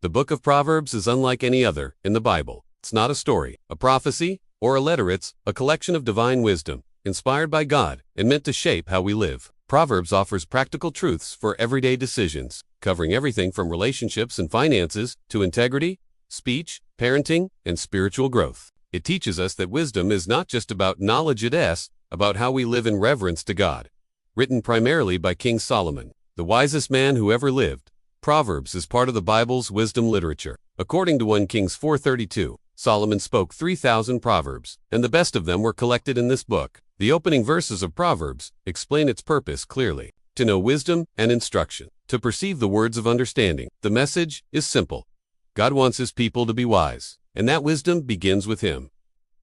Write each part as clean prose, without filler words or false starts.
The book of Proverbs is unlike any other in the Bible. It's not a story, a prophecy, or a letter. It's a collection of divine wisdom, inspired by God and meant to shape how we live. Proverbs offers practical truths for everyday decisions, covering everything from relationships and finances to integrity, speech, parenting, and spiritual growth. It teaches us that wisdom is not just about knowledge, it is about how we live in reverence to God. Written primarily by King Solomon, the wisest man who ever lived, Proverbs is part of the Bible's wisdom literature. According to 1 Kings 4:32, Solomon spoke 3,000 proverbs, and the best of them were collected in this book. The opening verses of Proverbs explain its purpose clearly: to know wisdom and instruction, to perceive the words of understanding. The message is simple. God wants His people to be wise, and that wisdom begins with Him.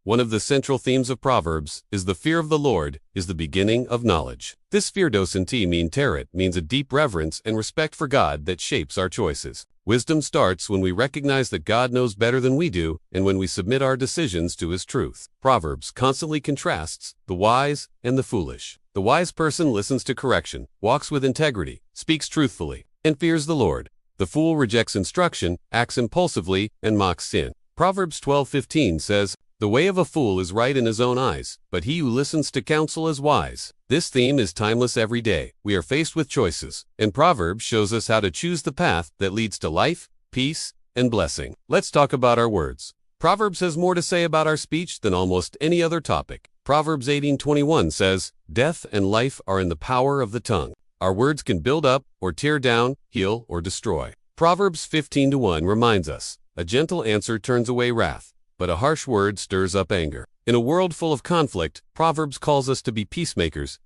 One of the central themes of Proverbs is the fear of the Lord is the beginning of knowledge. This fear docenti mean teret means a deep reverence and respect for God that shapes our choices. Wisdom starts when we recognize that God knows better than we do and when we submit our decisions to His truth. Proverbs constantly contrasts the wise and the foolish. The wise person listens to correction, walks with integrity, speaks truthfully, and fears the Lord. The fool rejects instruction, acts impulsively, and mocks sin. Proverbs 12:15 says, "The way of a fool is right in his own eyes, but he who listens to counsel is wise." This theme is timeless every day. We are faced with choices, and Proverbs shows us how to choose the path that leads to life, peace, and blessing. Let's talk about our words. Proverbs has more to say about our speech than almost any other topic. Proverbs 18:21 says, "Death and life are in the power of the tongue." Our words can build up or tear down, heal or destroy. Proverbs 15:1 reminds us, "A gentle answer turns away wrath, but a harsh word stirs up anger." In a world full of conflict, Proverbs calls us to be peacemakers,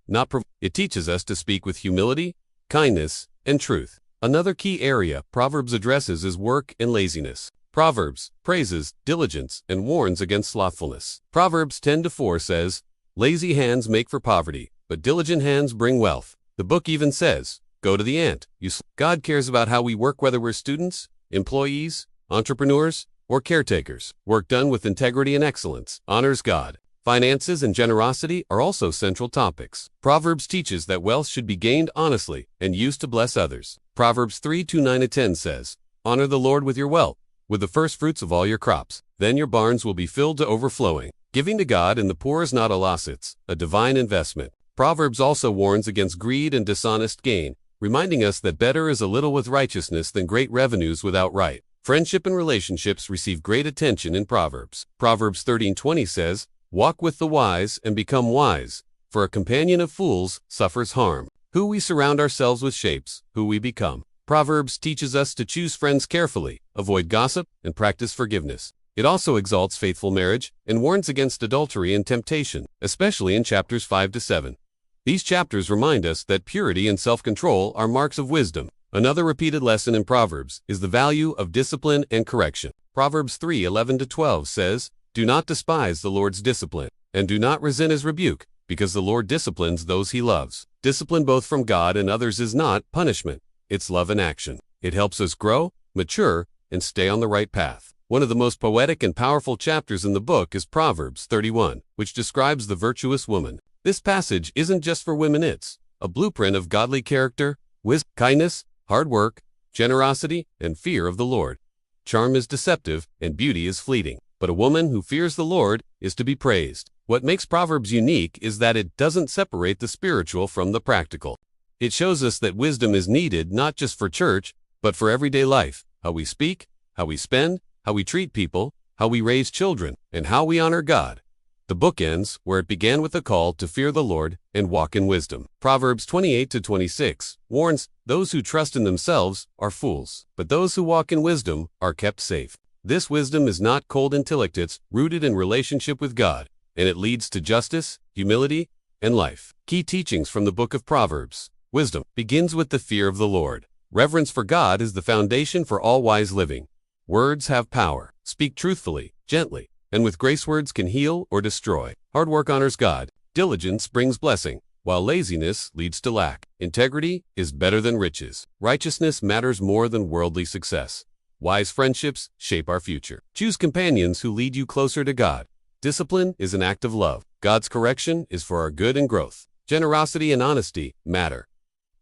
It teaches us to speak with humility, kindness, and truth. Another key area Proverbs addresses is work and laziness. Proverbs praises diligence and warns against slothfulness. Proverbs 10:4 says, "Lazy hands make for poverty, but diligent hands bring wealth." The book even says, "Go to the ant." God cares about how we work, whether we're students, employees, entrepreneurs, or caretakers. Work done with integrity and excellence honors God. Finances and generosity are also central topics. Proverbs teaches that wealth should be gained honestly and used to bless others. Proverbs 3:9-10 says, "Honor the Lord with your wealth, with the first fruits of all your crops. Then your barns will be filled to overflowing." Giving to God and the poor is not a loss, it's a divine investment. Proverbs also warns against greed and dishonest gain, reminding us that better is a little with righteousness than great revenues without right. Friendship and relationships receive great attention in Proverbs. Proverbs 13:20 says, "Walk with the wise and become wise, for a companion of fools suffers harm." Who we surround ourselves with shapes who we become. Proverbs teaches us to choose friends carefully, avoid gossip, and practice forgiveness. It also exalts faithful marriage and warns against adultery and temptation, especially in chapters 5-7. These chapters remind us that purity and self-control are marks of wisdom. Another repeated lesson in Proverbs is the value of discipline and correction. Proverbs 3:11-12 says, "Do not despise the Lord's discipline, and do not resent His rebuke, because the Lord disciplines those He loves." Discipline both from God and others is not punishment, it's love in action. It helps us grow, mature, and stay on the right path. One of the most poetic and powerful chapters in the book is Proverbs 31, which describes the virtuous woman. This passage isn't just for women, it's a blueprint of godly character, wisdom, kindness, hard work, generosity, and fear of the Lord. Charm is deceptive, and beauty is fleeting, but a woman who fears the Lord is to be praised. What makes Proverbs unique is that it doesn't separate the spiritual from the practical. It shows us that wisdom is needed not just for church, but for everyday life: how we speak, how we spend, how we treat people, how we raise children, and how we honor God. The book ends where it began, with a call to fear the Lord and walk in wisdom. Proverbs 28-26 warns, "Those who trust in themselves are fools, but those who walk in wisdom are kept safe." This wisdom is not cold intellect, it's rooted in relationship with God, and it leads to justice, humility, and life. Key teachings from the book of Proverbs. Wisdom begins with the fear of the Lord. Reverence for God is the foundation for all wise living. Words have power. Speak truthfully, gently, and with grace. Words can heal or destroy. Hard work honors God. Diligence brings blessing, while laziness leads to lack. Integrity is better than riches. Righteousness matters more than worldly success. Wise friendships shape our future. Choose companions who lead you closer to God. Discipline is an act of love. God's correction is for our good and growth. Generosity and honesty matter.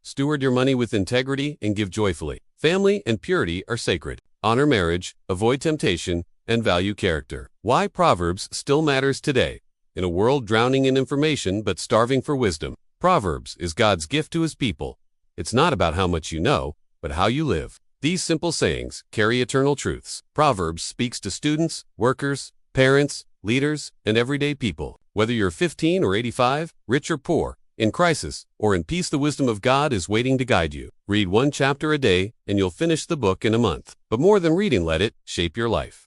Steward your money with integrity and give joyfully. Family and purity are sacred. honor marriage, avoid temptation, and value character. Why Proverbs still matters today. In a world drowning in information but starving for wisdom, Proverbs is God's gift to his people. It's not about how much you know, but how you live. These simple sayings carry eternal truths. Proverbs speaks to students, workers, parents, leaders, and everyday people. Whether you're 15 or 85, rich or poor, in crisis or in peace, the wisdom of God is waiting to guide you. Read one chapter a day, and you'll finish the book in a month. But more than reading, let it shape your life.